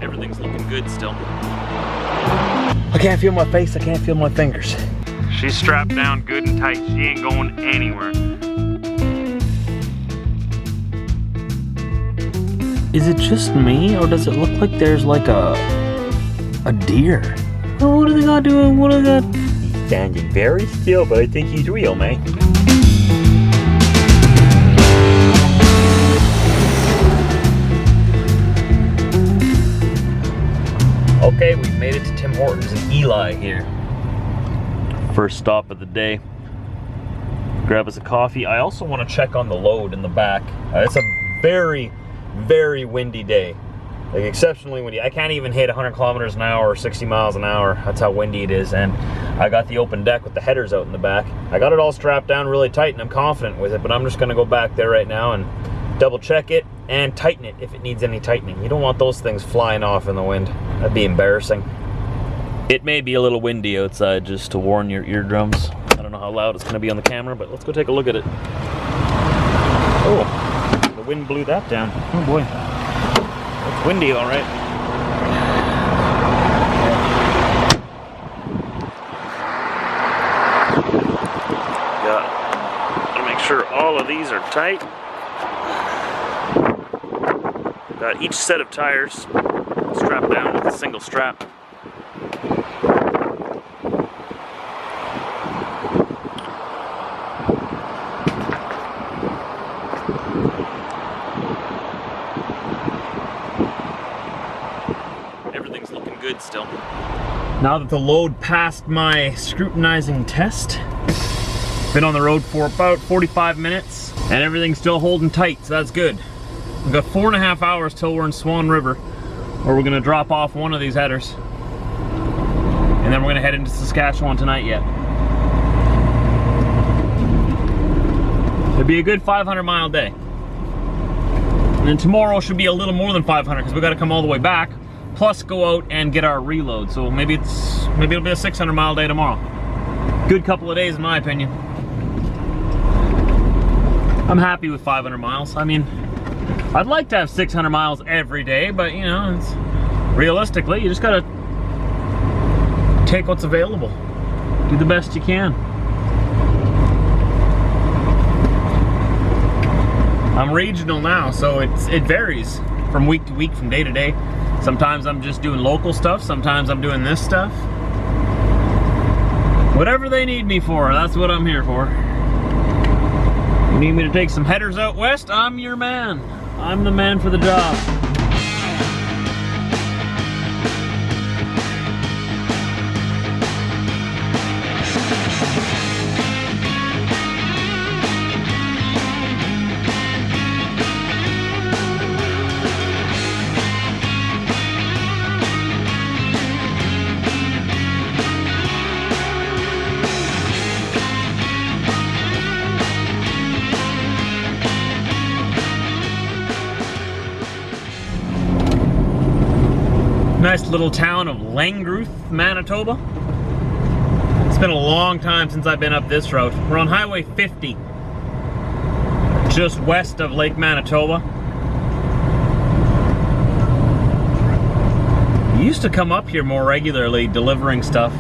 Everything's looking good still. I can't feel my face, I can't feel my fingers. She's strapped down good and tight. She ain't going anywhere. Is it just me, or does it look like there's like a deer? Oh, what are they got doing? What are they got? He's standing very still, but I think he's real, man. Okay, we've made it to Tim Hortons and Eli here. First stop of the day. Grab us a coffee. I also want to check on the load in the back. It's a very, very windy day. Like exceptionally windy. I can't even hit 100 kilometers an hour or 60 miles an hour. That's how windy it is. And I got the open deck with the headers out in the back. I got it all strapped down really tight and I'm confident with it, but I'm just gonna go back there right now and double check it and tighten it if it needs any tightening. You don't want those things flying off in the wind. That'd be embarrassing. It may be a little windy outside, just to warn your eardrums. I don't know how loud it's gonna be on the camera, but let's go take a look at it. Oh, the wind blew that down. Oh boy. It's windy, all right. Gotta make sure all of these are tight. Got each set of tires strapped down with a single strap. Everything's looking good still. Now that the load passed my scrutinizing test, been on the road for about 45 minutes and everything's still holding tight, so that's good. We've got 4.5 hours till we're in Swan River, where we're gonna drop off one of these headers. And then we're gonna head into Saskatchewan tonight yet. It'll be a good 500-mile day. And then tomorrow should be a little more than 500 because we gotta come all the way back, plus go out and get our reload. So maybe it'll be a 600-mile day tomorrow. Good couple of days in my opinion. I'm happy with 500 miles. I mean, I'd like to have 600 miles every day, but you know, it's realistically, you just gotta take what's available. Do the best you can. I'm regional now, so it varies from week to week, from day to day. Sometimes I'm just doing local stuff, sometimes I'm doing this stuff. Whatever they need me for, that's what I'm here for. You need me to take some headers out west? I'm your man. I'm the man for the job. Nice little town of Langreuth, Manitoba. It's been a long time since I've been up this road. We're on Highway 50, just west of Lake Manitoba. We used to come up here more regularly delivering stuff.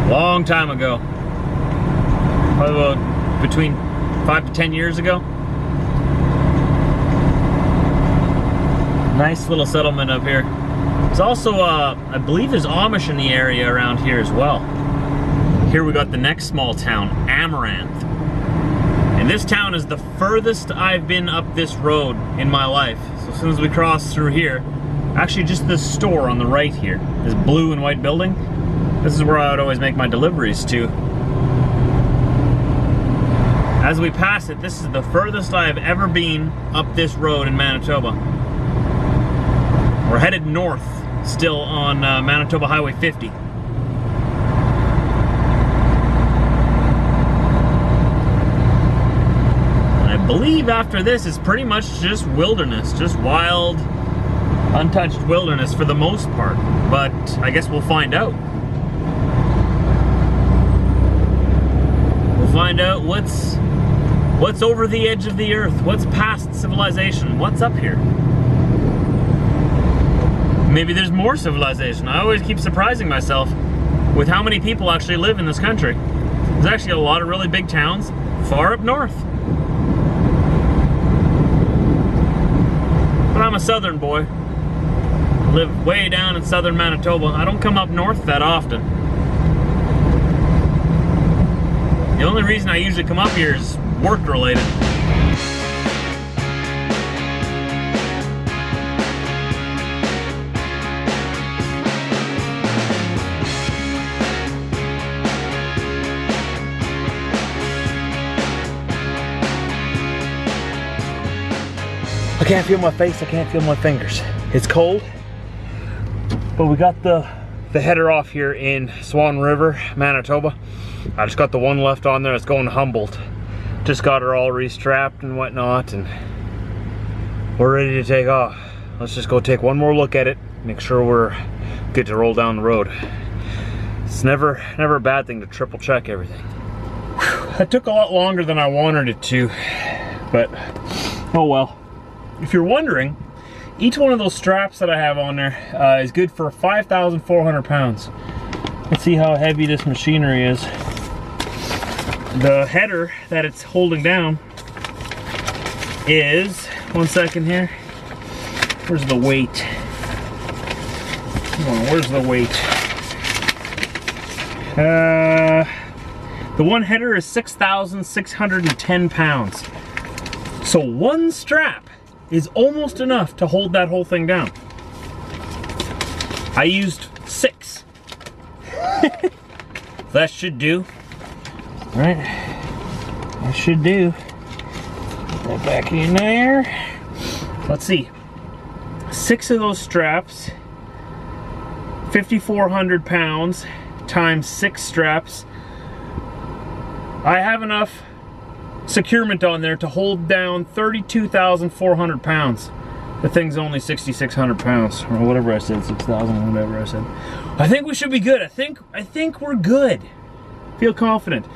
Long time ago. Probably about between 5 to 10 years ago. Nice little settlement up here. There's also, I believe there's Amish in the area around here as well. Here we got the next small town, Amaranth. And this town is the furthest I've been up this road in my life. So as soon as we cross through here, actually just this store on the right here, this blue and white building, this is where I would always make my deliveries to. As we pass it, this is the furthest I've ever been up this road in Manitoba. We're headed north, still on Manitoba Highway 50. And I believe after this is pretty much just wilderness, just wild, untouched wilderness for the most part. But I guess we'll find out. We'll find out what's over the edge of the earth, what's past civilization, what's up here. Maybe there's more civilization. I always keep surprising myself with how many people actually live in this country. There's actually a lot of really big towns far up north. But I'm a southern boy. I live way down in southern Manitoba. I don't come up north that often. The only reason I usually come up here is work related. I can't feel my face, I can't feel my fingers. It's cold, but we got the header off here in Swan River, Manitoba. I just got the one left on there. It's going to Humboldt. Just got her all restrapped and whatnot, and we're ready to take off. Let's just go take one more look at it, make sure we're good to roll down the road. It's never a bad thing to triple check everything. Whew, that took a lot longer than I wanted it to, but oh well. If you're wondering, each one of those straps that I have on there is good for 5,400 pounds. Let's see how heavy this machinery is. The header that it's holding down is, one second here, where's the weight? Come on, where's the weight? The one header is 6,610 pounds. So one strap is almost enough to hold that whole thing down. I used 6. That should do. Right? That should do. Put that back in there. Let's see. 6 of those straps, 5,400 pounds times 6 straps. I have enough securement on there to hold down 32,400 pounds. The thing's only 6,600 pounds, or whatever I said, 6,000, whatever I said. I think we should be good. I think we're good. Feel confident.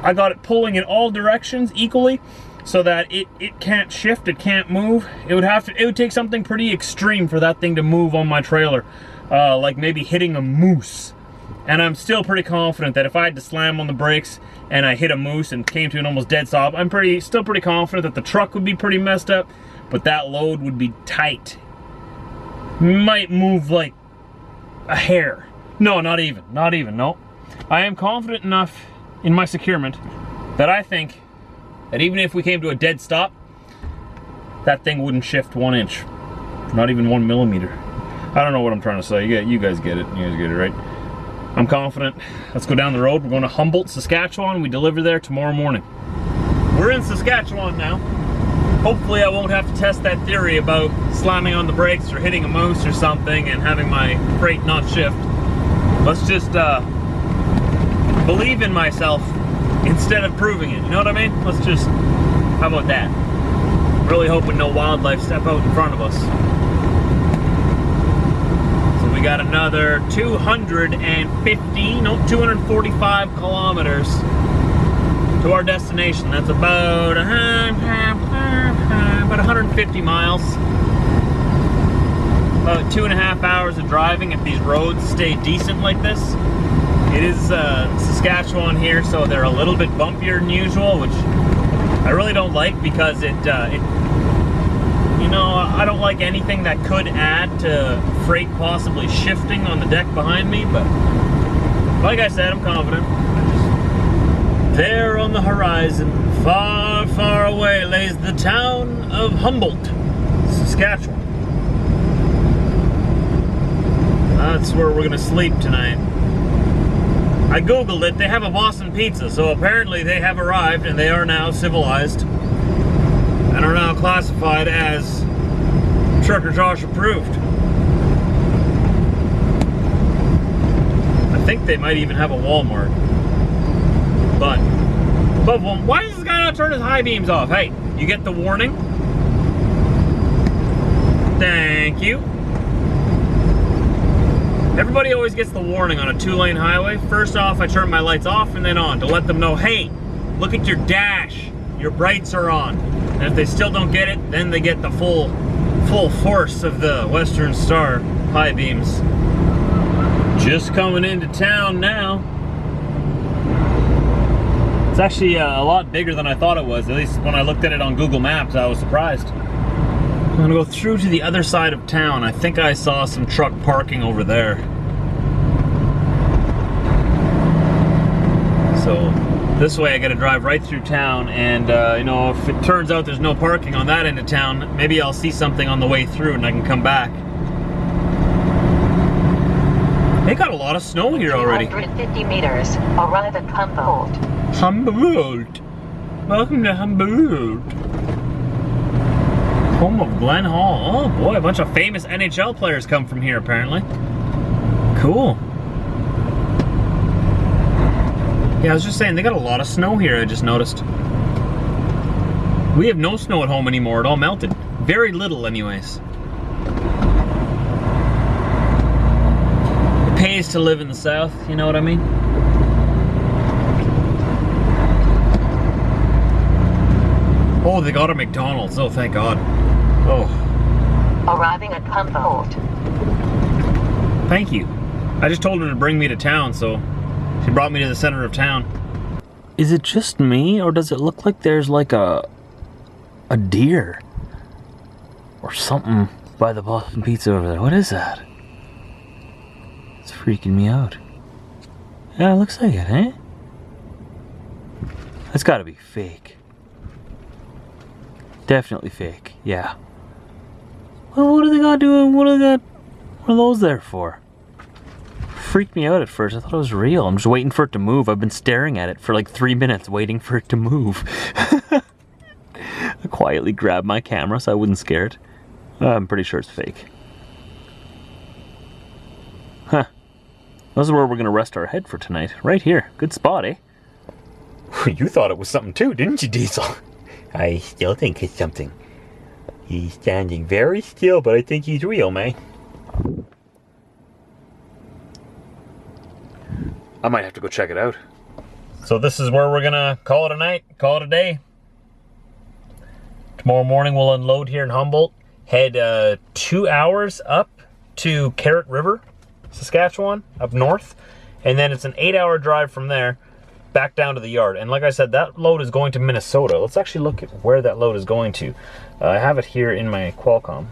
I got it pulling in all directions equally, so that it can't shift, it can't move. It would take something pretty extreme for that thing to move on my trailer, like maybe hitting a moose. And I'm still pretty confident that if I had to slam on the brakes and I hit a moose and came to an almost dead stop, I'm still pretty confident that the truck would be pretty messed up, but that load would be tight. Might move like a hair. No, not even, no. I am confident enough in my securement that I think that even if we came to a dead stop, that thing wouldn't shift 1 inch. Not even 1 millimeter. I don't know what I'm trying to say. You guys get it. You guys get it, right? I'm confident. Let's go down the road. We're going to Humboldt, Saskatchewan. We deliver there tomorrow morning. We're in Saskatchewan now. Hopefully I won't have to test that theory about slamming on the brakes or hitting a moose or something and having my freight not shift. Let's just believe in myself instead of proving it. You know what I mean? Let's just, how about that? Really hoping no wildlife step out in front of us. We got another 245 kilometers to our destination. That's about 150 miles. About 2.5 hours of driving if these roads stay decent like this. It is Saskatchewan here, so they're a little bit bumpier than usual, which I really don't like because you know, I don't like anything that could add to freight possibly shifting on the deck behind me, but like I said, I'm confident. There on the horizon, far, far away, lays the town of Humboldt, Saskatchewan. That's where we're gonna sleep tonight. I googled it, they have a Boston Pizza, so apparently they have arrived and they are now civilized and are now classified as Trucker Josh approved. I think they might even have a Walmart. But above one, why does this guy not turn his high beams off? Hey, you get the warning. Thank you. Everybody always gets the warning on a 2-lane highway. First off, I turn my lights off and then on to let them know, hey, look at your dash. Your brights are on. And if they still don't get it, then they get the full force of the Western Star high beams. Just coming into town now. It's actually a lot bigger than I thought it was. At least when I looked at it on Google Maps, I was surprised. I'm gonna go through to the other side of town. I think I saw some truck parking over there. So this way I gotta drive right through town, and you know, if it turns out there's no parking on that end of town, maybe I'll see something on the way through and I can come back. They got a lot of snow here already. 250 meters, arrive at Humboldt. Humboldt. Welcome to Humboldt. Home of Glen Hall. Oh boy, a bunch of famous NHL players come from here apparently. Cool. Yeah, I was just saying, they got a lot of snow here, I just noticed. We have no snow at home anymore, it all melted. Very little anyways. It pays to live in the South, you know what I mean? Oh, they got a McDonald's, oh thank God. Oh. Arriving at Humboldt. Thank you. I just told her to bring me to town, so she brought me to the center of town. Is it just me, or does it look like there's like a deer or something by the Boston Pizza over there? What is that? It's freaking me out. Yeah, it looks like it, eh? That's gotta be fake. Definitely fake, yeah. Well, what are they got doing? What are those there for? Freaked me out at first. I thought it was real. I'm just waiting for it to move. I've been staring at it for like 3 minutes waiting for it to move. I quietly grabbed my camera so I wouldn't scare it. I'm pretty sure it's fake. Huh. This is where we're gonna rest our head for tonight. Right here. Good spot, eh? You thought it was something too, didn't you, Diesel? I still think it's something. He's standing very still, but I think he's real, man. I might have to go check it out. So this is where we're gonna call it a night, call it a day. Tomorrow morning we'll unload here in Humboldt, head 2 hours up to Carrot River, Saskatchewan, up north, and then it's an 8-hour drive from there back down to the yard. And like I said, that load is going to Minnesota. Let's actually look at where that load is going to. I have it here in my Qualcomm.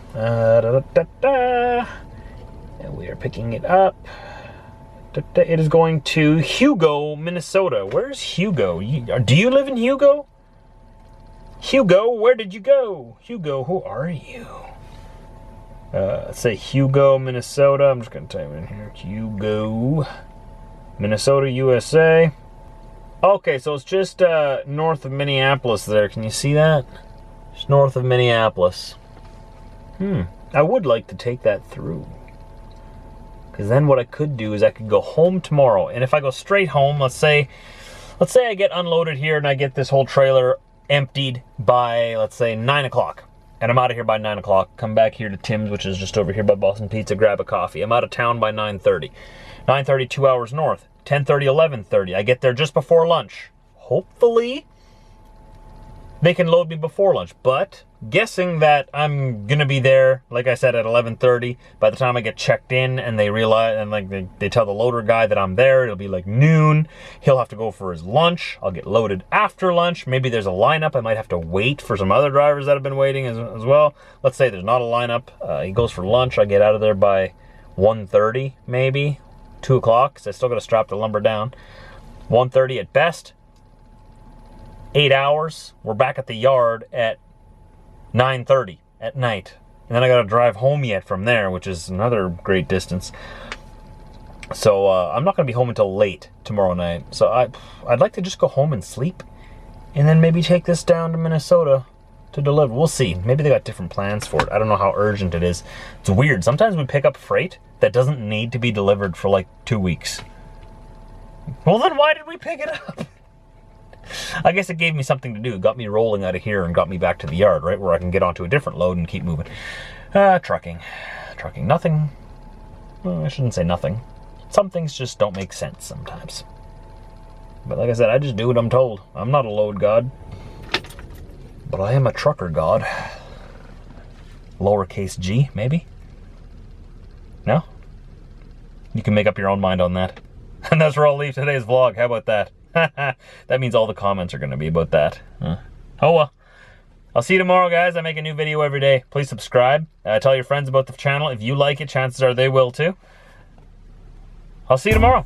And we are picking it up. It is going to Hugo, Minnesota. Where's Hugo? Do you live in Hugo? Hugo, where did you go? Hugo, who are you? Let's say Hugo, Minnesota. I'm just going to type it in here. Hugo, Minnesota, USA. Okay, so it's just north of Minneapolis there. Can you see that? Just north of Minneapolis. I would like to take that through. Because then what I could do is I could go home tomorrow. And if I go straight home, let's say I get unloaded here and I get this whole trailer emptied by, let's say, 9 o'clock. And I'm out of here by 9 o'clock. Come back here to Tim's, which is just over here by Boston Pizza, grab a coffee. I'm out of town by 9:30. 9:30, 2 hours north. 10:30, 11:30. I get there just before lunch. Hopefully, they can load me before lunch. But guessing that I'm gonna be there, like I said, at 11:30. By the time I get checked in and they realize, and like they tell the loader guy that I'm there, it'll be like noon. He'll have to go for his lunch. I'll get loaded after lunch. Maybe there's a lineup. I might have to wait for some other drivers that have been waiting as well. Let's say there's not a lineup. He goes for lunch. I get out of there by 1:30, maybe 2 o'clock, because I still got to strap the lumber down. 1:30 at best. 8 hours. We're back at the yard at 9:30 at night. And then I got to drive home yet from there, which is another great distance. So I'm not going to be home until late tomorrow night. So I'd like to just go home and sleep. And then maybe take this down to Minnesota to deliver. We'll see. Maybe they got different plans for it. I don't know how urgent it is. It's weird. Sometimes we pick up freight that doesn't need to be delivered for like 2 weeks. Well, then why did we pick it up? I guess it gave me something to do. It got me rolling out of here and got me back to the yard, right? Where I can get onto a different load and keep moving. Trucking. Nothing. Well, I shouldn't say nothing. Some things just don't make sense sometimes. But like I said, I just do what I'm told. I'm not a load god. But I am a trucker god. Lowercase g, maybe? No? You can make up your own mind on that. And that's where I'll leave today's vlog. How about that? That means all the comments are going to be about that. Oh well. I'll see you tomorrow, guys. I make a new video every day. Please subscribe. Tell your friends about the channel. If you like it, chances are they will too. I'll see you tomorrow.